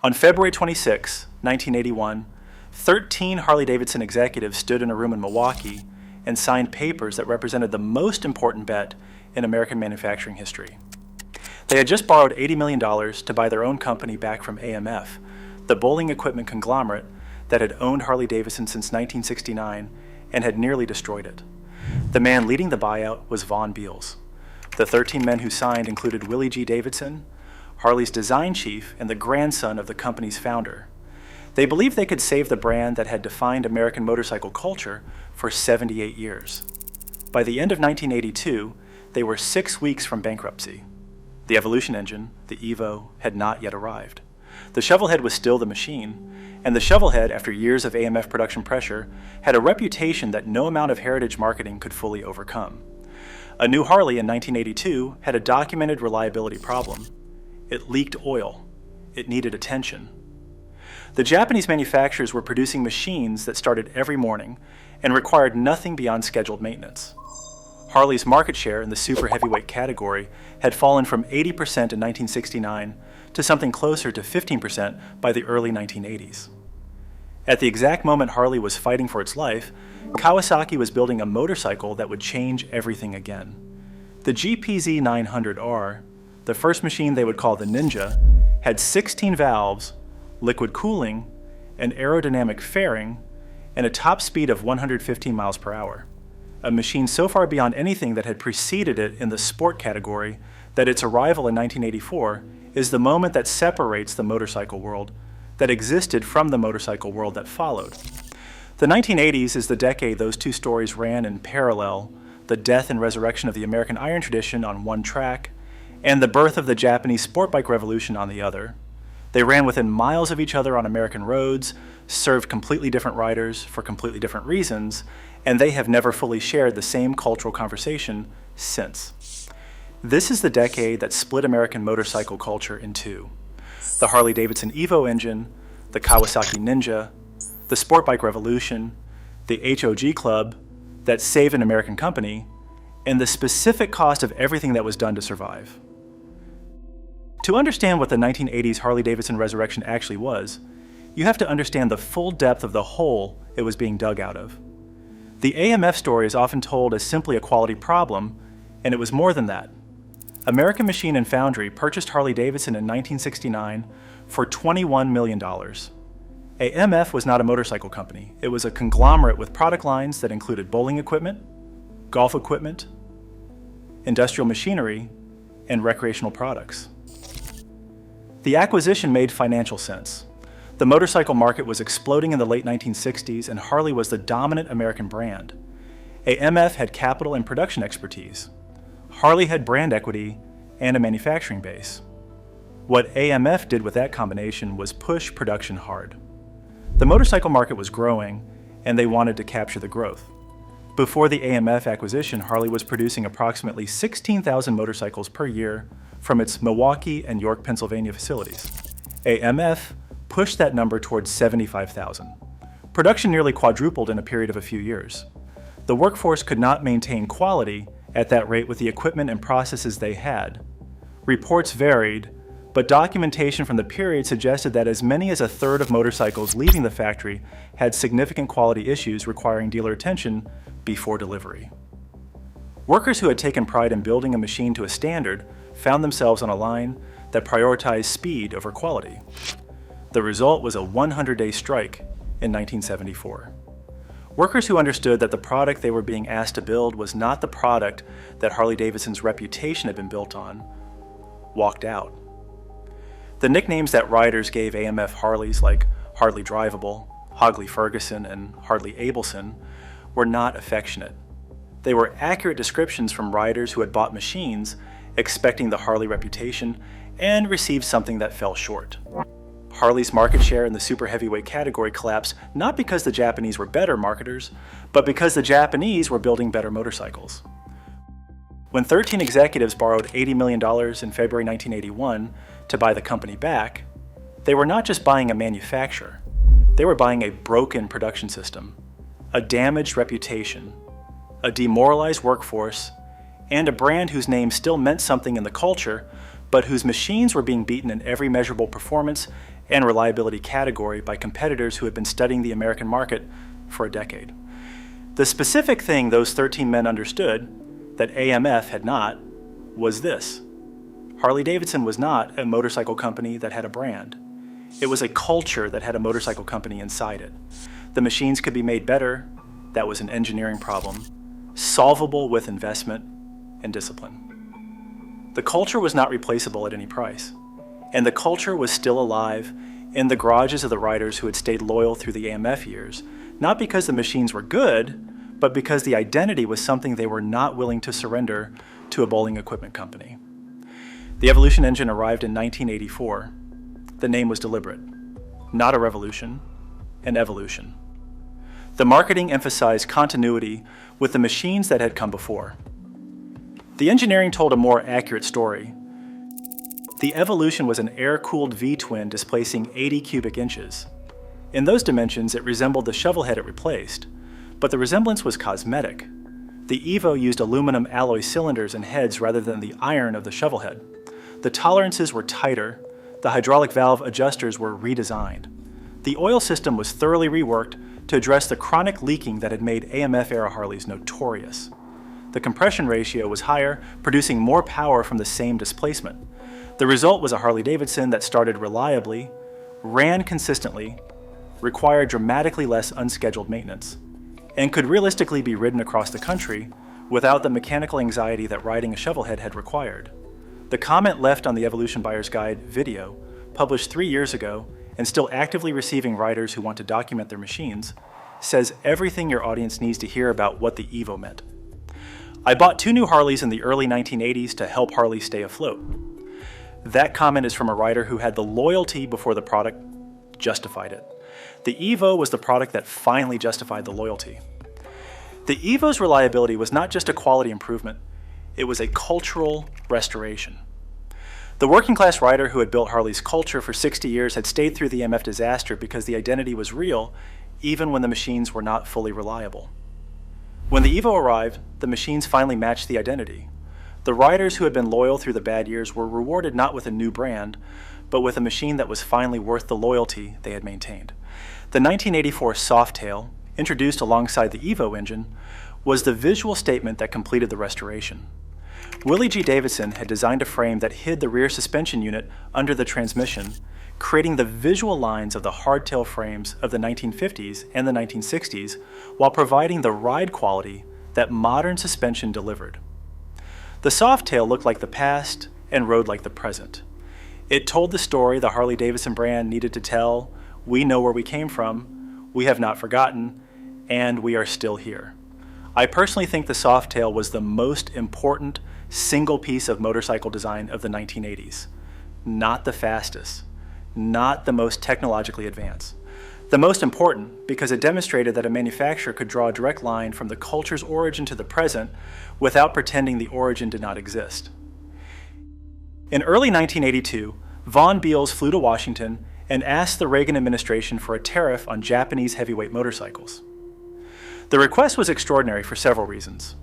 On February 26, 1981, 13 Harley-Davidson executives stood in a room in Milwaukee and signed papers that represented the most important bet in American manufacturing history. They had just borrowed $80 million to buy their own company back from AMF, the bowling equipment conglomerate that had owned Harley-Davidson since 1969 and had nearly destroyed it. The man leading the buyout was Von Beals. The 13 men who signed included Willie G. Davidson, Harley's design chief and the grandson of the company's founder. They believed they could save the brand that had defined American motorcycle culture for 78 years. By the end of 1982, they were 6 weeks from bankruptcy. The Evolution engine, the Evo, had not yet arrived. The Shovelhead was still the machine, and the Shovelhead, after years of AMF production pressure, had a reputation that no amount of heritage marketing could fully overcome. A new Harley in 1982 had a documented reliability problem. It leaked oil. It needed attention. The Japanese manufacturers were producing machines that started every morning and required nothing beyond scheduled maintenance. Harley's market share in the super heavyweight category had fallen from 80% in 1969 to something closer to 15% by the early 1980s. At the exact moment Harley was fighting for its life, Kawasaki was building a motorcycle that would change everything again. The GPZ 900R, the first machine they would call the Ninja, had 16 valves, liquid cooling, an aerodynamic fairing, and a top speed of 115 miles per hour. A machine so far beyond anything that had preceded it in the sport category that its arrival in 1984 is the moment that separates the motorcycle world that existed from the motorcycle world that followed. The 1980s is the decade those two stories ran in parallel, the death and resurrection of the American iron tradition on one track, and the birth of the Japanese sport bike revolution on the other. They ran within miles of each other on American roads, served completely different riders for completely different reasons, and they have never fully shared the same cultural conversation since. This is the decade that split American motorcycle culture in two. The Harley-Davidson Evo engine, the Kawasaki Ninja, the sport bike revolution, the HOG Club that saved an American company, and the specific cost of everything that was done to survive. To understand what the 1980s Harley-Davidson resurrection actually was, you have to understand the full depth of the hole it was being dug out of. The AMF story is often told as simply a quality problem, and it was more than that. American Machine and Foundry purchased Harley-Davidson in 1969 for $21 million. AMF was not a motorcycle company. It was a conglomerate with product lines that included bowling equipment, golf equipment, industrial machinery, and recreational products. The acquisition made financial sense. The motorcycle market was exploding in the late 1960s, and Harley was the dominant American brand. AMF had capital and production expertise. Harley had brand equity and a manufacturing base. What AMF did with that combination was push production hard. The motorcycle market was growing, and they wanted to capture the growth. Before the AMF acquisition, Harley was producing approximately 16,000 motorcycles per year from its Milwaukee and York, Pennsylvania facilities. AMF pushed that number towards 75,000. Production nearly quadrupled in a period of a few years. The workforce could not maintain quality at that rate with the equipment and processes they had. Reports varied, but documentation from the period suggested that as many as a third of motorcycles leaving the factory had significant quality issues requiring dealer attention before delivery. Workers who had taken pride in building a machine to a standard found themselves on a line that prioritized speed over quality. The result was a 100-day strike in 1974. Workers who understood that the product they were being asked to build was not the product that Harley-Davidson's reputation had been built on walked out. The nicknames that riders gave AMF Harleys, like Hardly Drivable, Hogley Ferguson, and Hardly Abelson, were not affectionate. They were accurate descriptions from riders who had bought machines expecting the Harley reputation and received something that fell short. Harley's market share in the super heavyweight category collapsed not because the Japanese were better marketers, but because the Japanese were building better motorcycles. When 13 executives borrowed $80 million in February 1981 to buy the company back, they were not just buying a manufacturer. They were buying a broken production system, a damaged reputation, a demoralized workforce, and a brand whose name still meant something in the culture, but whose machines were being beaten in every measurable performance and reliability category by competitors who had been studying the American market for a decade. The specific thing those 13 men understood that AMF had not was this. Harley-Davidson was not a motorcycle company that had a brand. It was a culture that had a motorcycle company inside it. The machines could be made better. That was an engineering problem, solvable with investment and discipline. The culture was not replaceable at any price, and the culture was still alive in the garages of the riders who had stayed loyal through the AMF years, not because the machines were good, but because the identity was something they were not willing to surrender to a bowling equipment company. The Evolution engine arrived in 1984. The name was deliberate. Not a revolution, an evolution. The marketing emphasized continuity with the machines that had come before. The engineering told a more accurate story. The Evolution was an air-cooled V-twin displacing 80 cubic inches. In those dimensions, it resembled the shovelhead it replaced, but the resemblance was cosmetic. The Evo used aluminum alloy cylinders and heads rather than the iron of the shovelhead. The tolerances were tighter. The hydraulic valve adjusters were redesigned. The oil system was thoroughly reworked to address the chronic leaking that had made AMF-era Harleys notorious. The compression ratio was higher, producing more power from the same displacement. The result was a Harley-Davidson that started reliably, ran consistently, required dramatically less unscheduled maintenance, and could realistically be ridden across the country without the mechanical anxiety that riding a shovelhead had required. The comment left on the Evolution Buyer's Guide video, published 3 years ago and still actively receiving riders who want to document their machines, says everything your audience needs to hear about what the Evo meant. I bought 2 new Harleys in the early 1980s to help Harley stay afloat. That comment is from a rider who had the loyalty before the product justified it. The Evo was the product that finally justified the loyalty. The Evo's reliability was not just a quality improvement, it was a cultural restoration. The working-class rider who had built Harley's culture for 60 years had stayed through the MF disaster because the identity was real, even when the machines were not fully reliable. When the Evo arrived, the machines finally matched the identity. The riders who had been loyal through the bad years were rewarded not with a new brand, but with a machine that was finally worth the loyalty they had maintained. The 1984 Softail, introduced alongside the Evo engine, was the visual statement that completed the restoration. Willie G. Davidson had designed a frame that hid the rear suspension unit under the transmission, creating the visual lines of the hardtail frames of the 1950s and the 1960s while providing the ride quality that modern suspension delivered. The Softail looked like the past and rode like the present. It told the story the Harley-Davidson brand needed to tell. We know where we came from, we have not forgotten, and we are still here. I personally think the Softail was the most important single piece of motorcycle design of the 1980s. Not the fastest, not the most technologically advanced. The most important because it demonstrated that a manufacturer could draw a direct line from the culture's origin to the present without pretending the origin did not exist. In early 1982, Von Beals flew to Washington and asked the Reagan administration for a tariff on Japanese heavyweight motorcycles. The request was extraordinary for several reasons.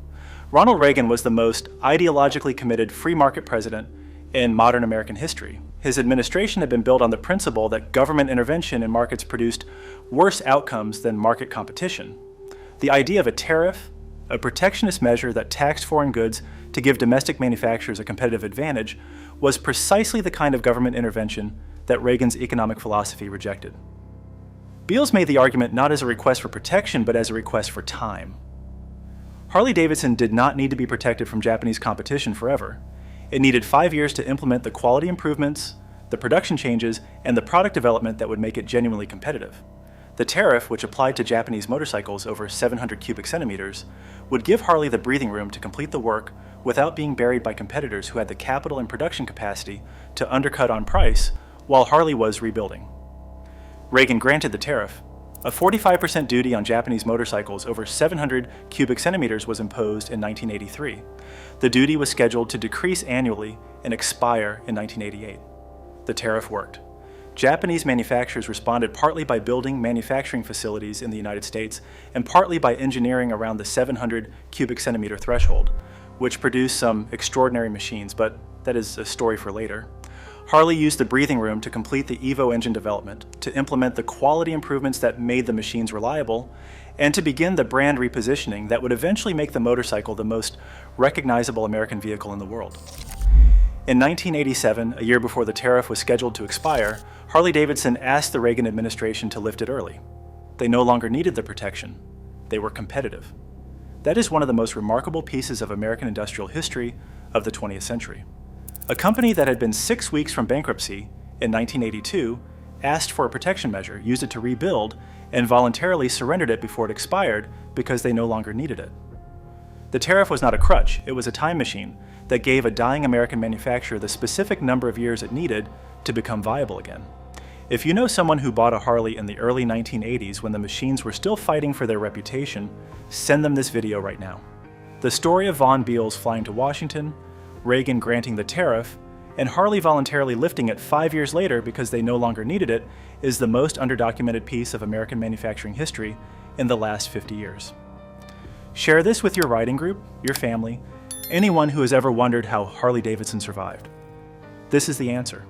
Ronald Reagan was the most ideologically committed free market president in modern American history. His administration had been built on the principle that government intervention in markets produced worse outcomes than market competition. The idea of a tariff, a protectionist measure that taxed foreign goods to give domestic manufacturers a competitive advantage, was precisely the kind of government intervention that Reagan's economic philosophy rejected. Beals made the argument not as a request for protection, but as a request for time. Harley-Davidson did not need to be protected from Japanese competition forever. It needed 5 years to implement the quality improvements, the production changes, and the product development that would make it genuinely competitive. The tariff, which applied to Japanese motorcycles over 700 cubic centimeters, would give Harley the breathing room to complete the work without being buried by competitors who had the capital and production capacity to undercut on price while Harley was rebuilding. Reagan granted the tariff. A 45% duty on Japanese motorcycles over 700 cubic centimeters was imposed in 1983. The duty was scheduled to decrease annually and expire in 1988. The tariff worked. Japanese manufacturers responded partly by building manufacturing facilities in the United States and partly by engineering around the 700 cubic centimeter threshold, which produced some extraordinary machines, but that is a story for later. Harley used the breathing room to complete the Evo engine development, to implement the quality improvements that made the machines reliable, and to begin the brand repositioning that would eventually make the motorcycle the most recognizable American vehicle in the world. In 1987, a year before the tariff was scheduled to expire, Harley-Davidson asked the Reagan administration to lift it early. They no longer needed the protection. They were competitive. That is one of the most remarkable pieces of American industrial history of the 20th century. A company that had been 6 weeks from bankruptcy in 1982 asked for a protection measure, used it to rebuild, and voluntarily surrendered it before it expired because they no longer needed it. The tariff was not a crutch, it was a time machine that gave a dying American manufacturer the specific number of years it needed to become viable again. If you know someone who bought a Harley in the early 1980s when the machines were still fighting for their reputation, send them this video right now. The story of Von Beals flying to Washington, Reagan granting the tariff, and Harley voluntarily lifting it 5 years later because they no longer needed it is the most underdocumented piece of American manufacturing history in the last 50 years. Share this with your riding group, your family, anyone who has ever wondered how Harley-Davidson survived. This is the answer.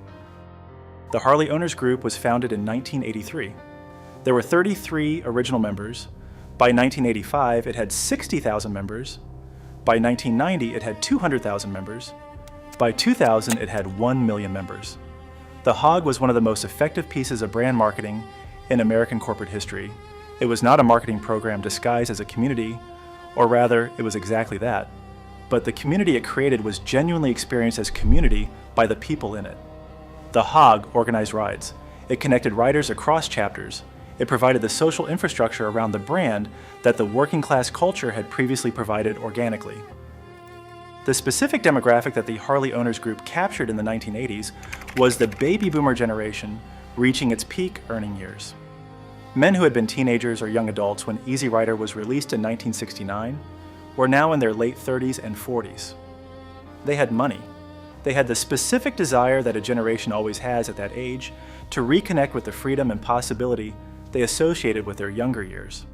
The Harley Owners Group was founded in 1983. There were 33 original members. By 1985, it had 60,000 members. By 1990, it had 200,000 members. By 2000, it had 1 million members. The Hog was one of the most effective pieces of brand marketing in American corporate history. It was not a marketing program disguised as a community, or rather, it was exactly that. But the community it created was genuinely experienced as community by the people in it. The Hog organized rides. It connected riders across chapters. It provided the social infrastructure around the brand that the working class culture had previously provided organically. The specific demographic that the Harley Owners Group captured in the 1980s was the baby boomer generation reaching its peak earning years. Men who had been teenagers or young adults when Easy Rider was released in 1969 were now in their late 30s and 40s. They had money. They had the specific desire that a generation always has at that age to reconnect with the freedom and possibility they associated with their younger years.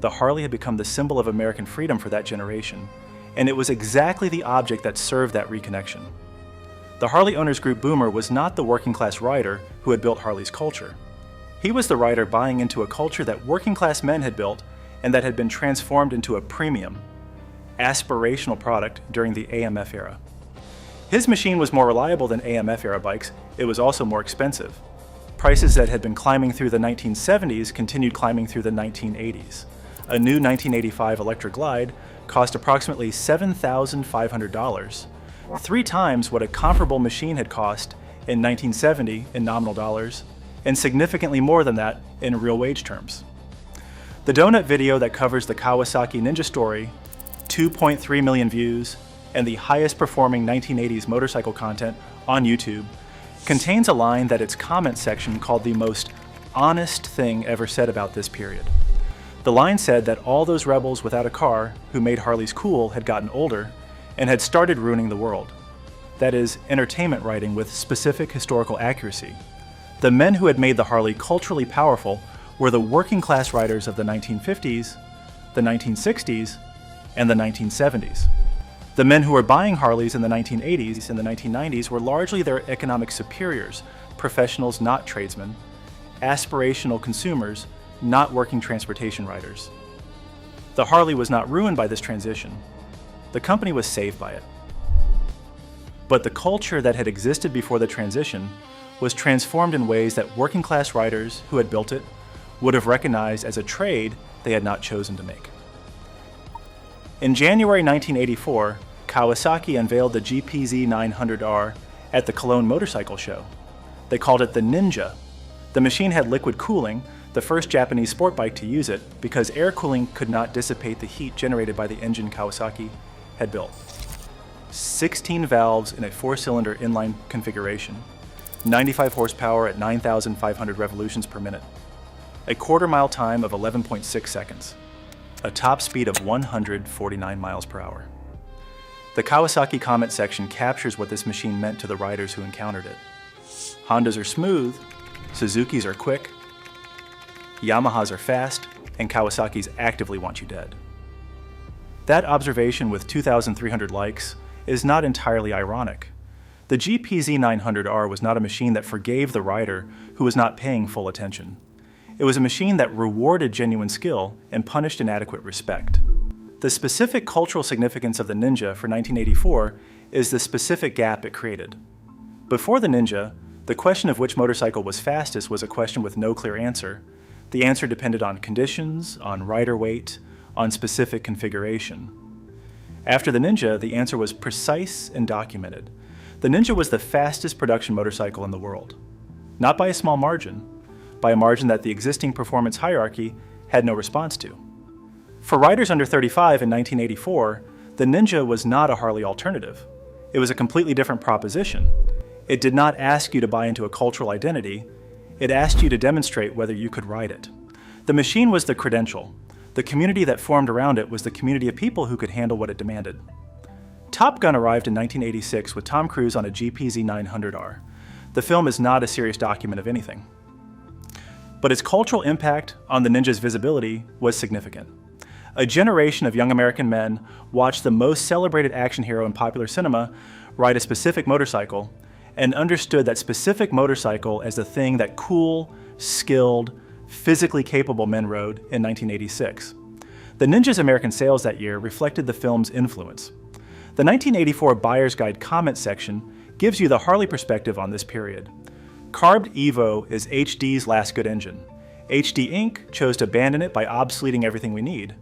The Harley had become the symbol of American freedom for that generation, and it was exactly the object that served that reconnection. The Harley Owners Group boomer was not the working class rider who had built Harley's culture. He was the rider buying into a culture that working class men had built and that had been transformed into a premium, aspirational product during the AMF era. His machine was more reliable than AMF era bikes. It was also more expensive. Prices that had been climbing through the 1970s continued climbing through the 1980s. A new 1985 Electric Glide cost approximately $7,500, 3 times what a comparable machine had cost in 1970 in nominal dollars, and significantly more than that in real wage terms. The donut video that covers the Kawasaki Ninja story, 2.3 million views, and the highest performing 1980s motorcycle content on YouTube, contains a line that its comment section called the most honest thing ever said about this period. The line said that all those rebels without a car who made Harleys cool had gotten older and had started ruining the world. That is, entertainment writing with specific historical accuracy. The men who had made the Harley culturally powerful were the working class riders of the 1950s, the 1960s, and the 1970s. The men who were buying Harleys in the 1980s and the 1990s were largely their economic superiors, professionals not tradesmen, aspirational consumers, not working transportation riders. The Harley was not ruined by this transition. The company was saved by it. But the culture that had existed before the transition was transformed in ways that working class riders who had built it would have recognized as a trade they had not chosen to make. In January 1984, Kawasaki unveiled the GPZ 900R at the Cologne Motorcycle Show. They called it the Ninja. The machine had liquid cooling, the first Japanese sport bike to use it, because air cooling could not dissipate the heat generated by the engine Kawasaki had built. 16 valves in a 4-cylinder inline configuration, 95 horsepower at 9,500 revolutions per minute, a quarter-mile time of 11.6 seconds. A top speed of 149 miles per hour. The Kawasaki comment section captures what this machine meant to the riders who encountered it. Hondas are smooth, Suzukis are quick, Yamahas are fast, and Kawasaki's actively want you dead. That observation with 2,300 likes is not entirely ironic. The GPZ 900R was not a machine that forgave the rider who was not paying full attention. It was a machine that rewarded genuine skill and punished inadequate respect. The specific cultural significance of the Ninja for 1984 is the specific gap it created. Before the Ninja, the question of which motorcycle was fastest was a question with no clear answer. The answer depended on conditions, on rider weight, on specific configuration. After the Ninja, the answer was precise and documented. The Ninja was the fastest production motorcycle in the world. Not by a small margin, by a margin that the existing performance hierarchy had no response to. For riders under 35 in 1984, the Ninja was not a Harley alternative. It was a completely different proposition. It did not ask you to buy into a cultural identity. It asked you to demonstrate whether you could ride it. The machine was the credential. The community that formed around it was the community of people who could handle what it demanded. Top Gun arrived in 1986 with Tom Cruise on a GPZ 900R. The film is not a serious document of anything. But its cultural impact on the Ninja's visibility was significant. A generation of young American men watched the most celebrated action hero in popular cinema ride a specific motorcycle and understood that specific motorcycle as the thing that cool, skilled, physically capable men rode in 1986. The Ninja's American sales that year reflected the film's influence. The 1984 Buyer's Guide comment section gives you the Harley perspective on this period. Carbed Evo is HD's last good engine. HD Inc. chose to abandon it by obsoleting everything we need.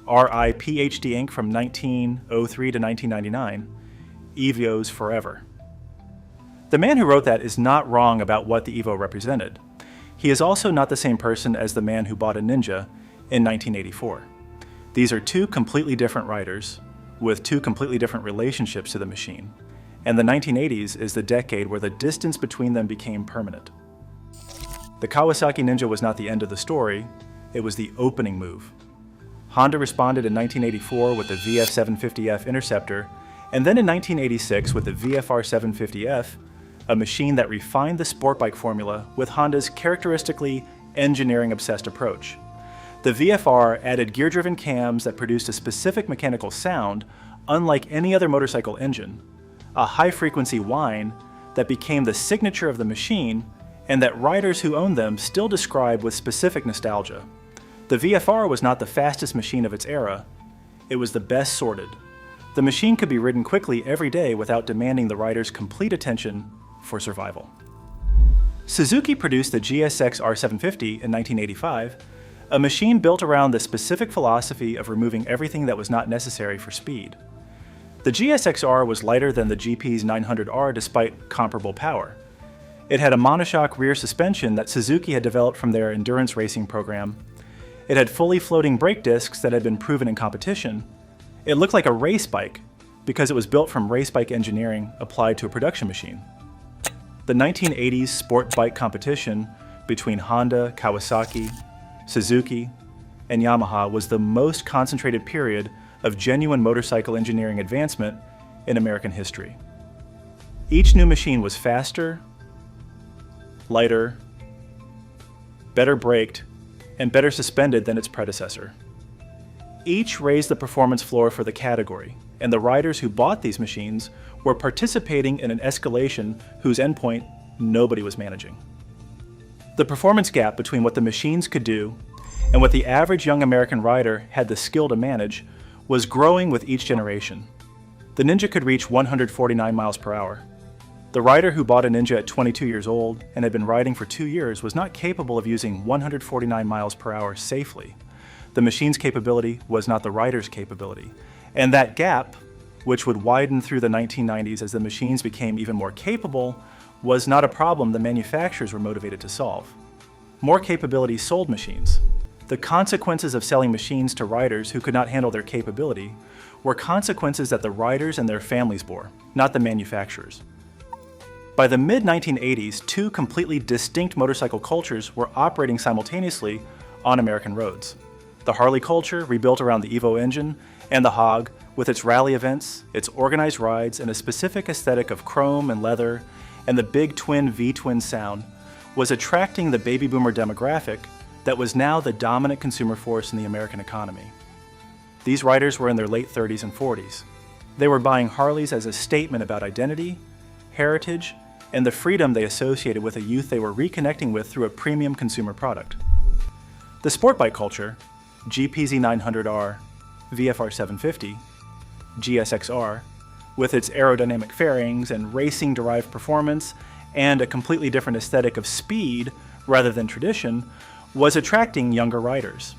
RIP HD Inc. from 1903 to 1999. Evo's forever. The man who wrote that is not wrong about what the Evo represented. He is also not the same person as the man who bought a Ninja in 1984. These are two completely different riders with two completely different relationships to the machine. And the 1980s is the decade where the distance between them became permanent. The Kawasaki Ninja was not the end of the story, it was the opening move. Honda responded in 1984 with the VF750F Interceptor, and then in 1986 with the VFR 750F, a machine that refined the sport bike formula with Honda's characteristically engineering-obsessed approach. The VFR added gear-driven cams that produced a specific mechanical sound unlike any other motorcycle engine, a high-frequency whine that became the signature of the machine and that riders who owned them still describe with specific nostalgia. The VFR was not the fastest machine of its era, it was the best sorted. The machine could be ridden quickly every day without demanding the rider's complete attention for survival. Suzuki produced the GSX R750 in 1985, a machine built around the specific philosophy of removing everything that was not necessary for speed. The GSX-R was lighter than the GP's 900R despite comparable power. It had a monoshock rear suspension that Suzuki had developed from their endurance racing program. It had fully floating brake discs that had been proven in competition. It looked like a race bike because it was built from race bike engineering applied to a production machine. The 1980s sport bike competition between Honda, Kawasaki, Suzuki, and Yamaha was the most concentrated period of genuine motorcycle engineering advancement in American history. Each new machine was faster, lighter, better braked, and better suspended than its predecessor. Each raised the performance floor for the category, and the riders who bought these machines were participating in an escalation whose endpoint nobody was managing. The performance gap between what the machines could do and what the average young American rider had the skill to manage was growing with each generation. The Ninja could reach 149 miles per hour. The rider who bought a Ninja at 22 years old and had been riding for 2 years was not capable of using 149 miles per hour safely. The machine's capability was not the rider's capability. And that gap, which would widen through the 1990s as the machines became even more capable, was not a problem the manufacturers were motivated to solve. More capability sold machines. The consequences of selling machines to riders who could not handle their capability were consequences that the riders and their families bore, not the manufacturers. By the mid-1980s, two completely distinct motorcycle cultures were operating simultaneously on American roads. The Harley culture, rebuilt around the Evo engine, and the Hog, with its rally events, its organized rides, and a specific aesthetic of chrome and leather, and the big twin V-twin sound, was attracting the baby boomer demographic that was now the dominant consumer force in the American economy. These riders were in their late 30s and 40s. They were buying Harleys as a statement about identity heritage, and the freedom they associated with a youth they were reconnecting with through a premium consumer product. The sport bike culture, GPZ 900R, VFR 750, GSXR, with its aerodynamic fairings and racing-derived performance and a completely different aesthetic of speed rather than tradition, was attracting younger riders.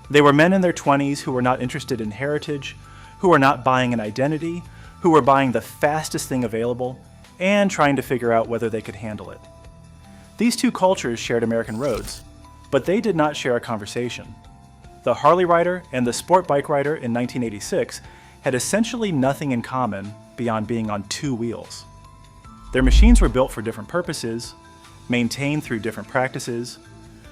They were men in their 20s who were not interested in heritage, who were not buying an identity, who were buying the fastest thing available, and trying to figure out whether they could handle it. These two cultures shared American roads, but they did not share a conversation. The Harley rider and the sport bike rider in 1986 had essentially nothing in common beyond being on two wheels. Their machines were built for different purposes, maintained through different practices,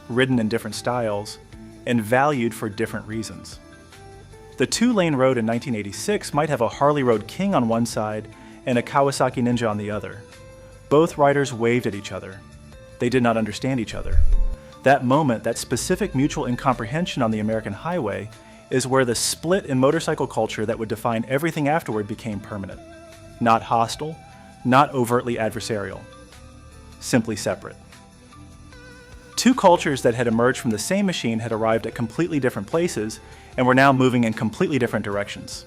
ridden in different styles, and valued for different reasons. The two-lane road in 1986 might have a Harley Road King on one side and a Kawasaki Ninja on the other. Both riders waved at each other. They did not understand each other. That moment, that specific mutual incomprehension on the American highway, is where the split in motorcycle culture that would define everything afterward became permanent. Not hostile, not overtly adversarial. Simply separate. Two cultures that had emerged from the same machine had arrived at completely different places and were now moving in completely different directions.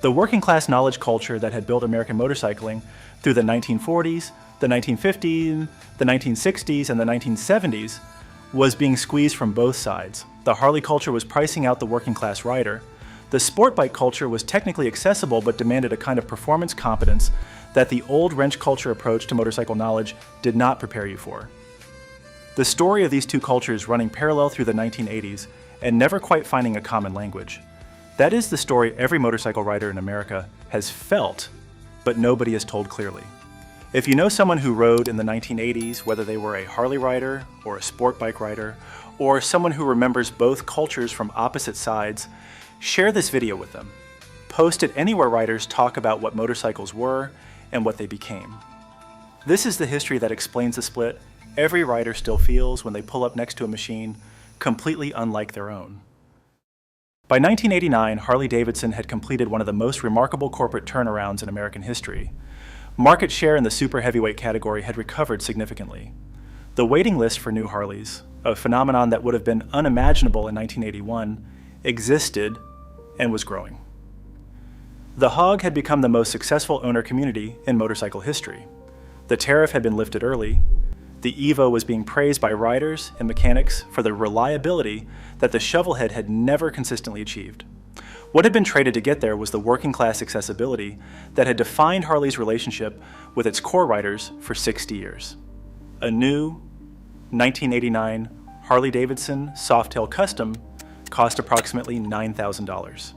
The working-class knowledge culture that had built American motorcycling through the 1940s, the 1950s, the 1960s, and the 1970s was being squeezed from both sides. The Harley culture was pricing out the working-class rider. The sport bike culture was technically accessible but demanded a kind of performance competence that the old wrench culture approach to motorcycle knowledge did not prepare you for. The story of these two cultures running parallel through the 1980s and never quite finding a common language. That is the story every motorcycle rider in America has felt, but nobody has told clearly. If you know someone who rode in the 1980s, whether they were a Harley rider or a sport bike rider, or someone who remembers both cultures from opposite sides, share this video with them. Post it anywhere riders talk about what motorcycles were and what they became. This is the history that explains the split every rider still feels when they pull up next to a machine completely unlike their own. By 1989, Harley-Davidson had completed one of the most remarkable corporate turnarounds in American history. Market share in the super heavyweight category had recovered significantly. The waiting list for new Harleys, a phenomenon that would have been unimaginable in 1981, existed and was growing. The Hog had become the most successful owner community in motorcycle history. The tariff had been lifted early. The Evo was being praised by riders and mechanics for the reliability that the Shovelhead had never consistently achieved. What had been traded to get there was the working-class accessibility that had defined Harley's relationship with its core riders for 60 years. A new 1989 Harley-Davidson Softail Custom cost approximately $9,000.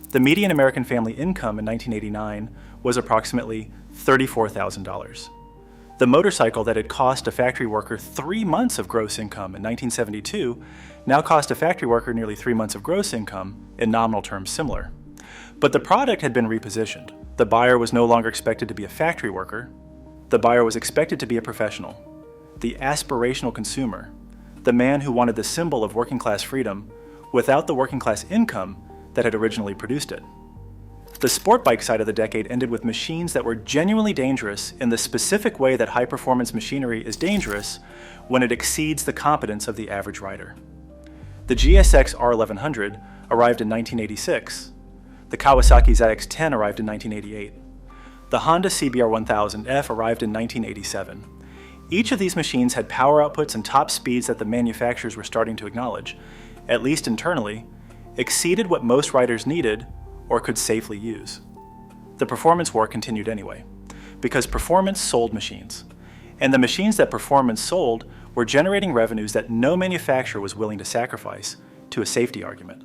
The median American family income in 1989 was approximately $34,000. The motorcycle that had cost a factory worker 3 months of gross income in 1972 now cost a factory worker nearly 3 months of gross income, in nominal terms similar. But the product had been repositioned. The buyer was no longer expected to be a factory worker. The buyer was expected to be a professional, the aspirational consumer, the man who wanted the symbol of working-class freedom without the working-class income that had originally produced it. The sport bike side of the decade ended with machines that were genuinely dangerous in the specific way that high-performance machinery is dangerous when it exceeds the competence of the average rider. The GSX R1100 arrived in 1986. The Kawasaki ZX-10 arrived in 1988. The Honda CBR 1000F arrived in 1987. Each of these machines had power outputs and top speeds that the manufacturers were starting to acknowledge, at least internally, exceeded what most riders needed or could safely use. The performance war continued anyway, because performance sold machines, and the machines that performance sold were generating revenues that no manufacturer was willing to sacrifice to a safety argument.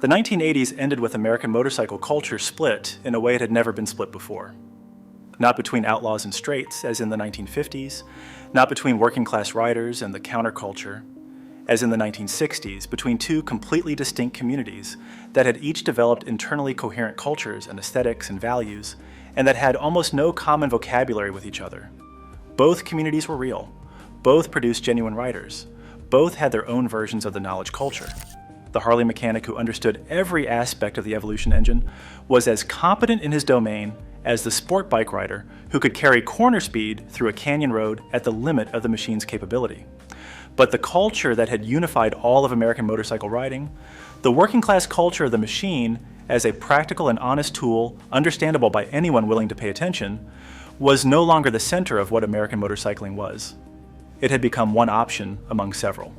The 1980s ended with American motorcycle culture split in a way it had never been split before. Not between outlaws and straights, as in the 1950s, not between working-class riders and the counterculture, as in the 1960s, between two completely distinct communities that had each developed internally coherent cultures and aesthetics and values, and that had almost no common vocabulary with each other. Both communities were real. Both produced genuine riders. Both had their own versions of the knowledge culture. The Harley mechanic who understood every aspect of the evolution engine was as competent in his domain as the sport bike rider who could carry corner speed through a canyon road at the limit of the machine's capability. But the culture that had unified all of American motorcycle riding, the working class culture of the machine as a practical and honest tool, understandable by anyone willing to pay attention, was no longer the center of what American motorcycling was. It had become one option among several.